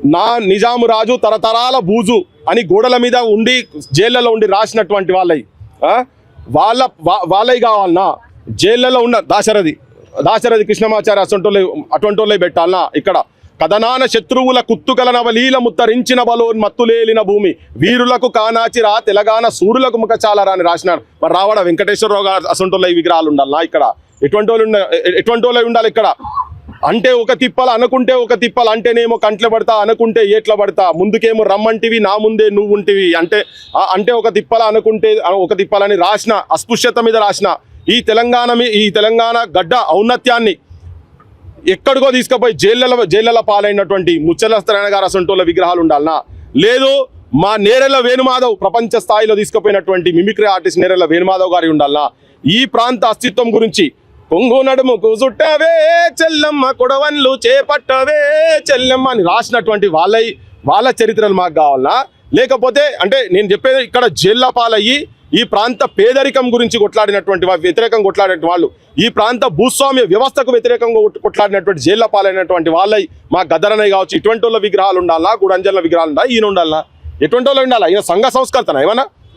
నా నిజాము రాజు తరతరాల బూజు అని గోడల మీద ఉండి జైళ్ళలో ఉండి రాసినటువంటి వాళ్ళవి కావాలన్నా జైళ్ళలో ఉన్న దాశరథి కృష్ణమాచార్య అటువంటి వాళ్ళే పెట్టాలన్నా ఇక్కడ కథనాన శత్రువుల కుత్తుకల నవలీల ముత్తరించిన బలోన్మత్తులేలిన భూమి వీరులకు కానాచిరా తెలంగాణ సూర్యులకు ముఖచాలరా అని రాసినాడు. మరి రావడ వెంకటేశ్వరరావు గారు అసొంటోళ్ళ విగ్రహాలు ఉండాలన్నా ఇక్కడ ఎటువంటి వాళ్ళు ఉండాలి ఇక్కడ అంటే ఒక తిప్పలు అనుకుంటే ఒక తిప్పలు అంటేనేమో కంట్ల పడతా అనుకుంటే ఏట్ల పడతా ముందుకేమో రమ్మంటివి నా ముందే నువ్వు ఉంటివి అంటే ఒక తిప్పల అనుకుంటే ఒక తిప్పలని రాసిన అస్పృశ్యత మీద రాసిన ఈ తెలంగాణ గడ్డ ఔన్నత్యాన్ని ఎక్కడికో తీసుకుపోయి జైళ్ళ పాలైనటువంటి ముచ్చల సత్యనారాయణ గారు అసొంటోళ్ళ విగ్రహాలు ఉండాలన్నా లేదు మా నేరెళ్ళ వేణుమాధవ్ ప్రపంచ స్థాయిలో తీసుకుపోయినటువంటి మిమిక్రీ ఆర్టిస్ట్ నేరెళ్ళ వేణుమాధవ్ గారి ఉండాలన్నా ఈ ప్రాంత అస్తిత్వం గురించి కొంగు నడుముకు చుట్టవే చెల్లమ్మ కొడవన్లు చేపట్టవే చెల్లమ్మ అని రాసినటువంటి వాళ్ళ చరిత్రలు మాకు కావాలన్నా లేకపోతే అంటే నేను చెప్పేది ఇక్కడ జైళ్ళ పాలయ్యి ఈ ప్రాంత పేదరికం గురించి కొట్లాడినటువంటి వ్యతిరేకంగా కొట్లాడినటువంటి వాళ్ళు ఈ ప్రాంత భూస్వామ్య వ్యవస్థకు వ్యతిరేకంగా కొట్లాడినటువంటి జైళ్ళ పాలైనటువంటి వాళ్ళై మా గద్దరనయ్య కావచ్చు ఇటువంటి వాళ్ళ విగ్రహాలు ఉండాలా గుడంజల విగ్రహాలు ఉండాలి ఈయన ఉండాలన్నా ఎటువంటి వాళ్ళు ఉండాలా ఈయన సంఘ సంస్కర్తన ఏమన్నా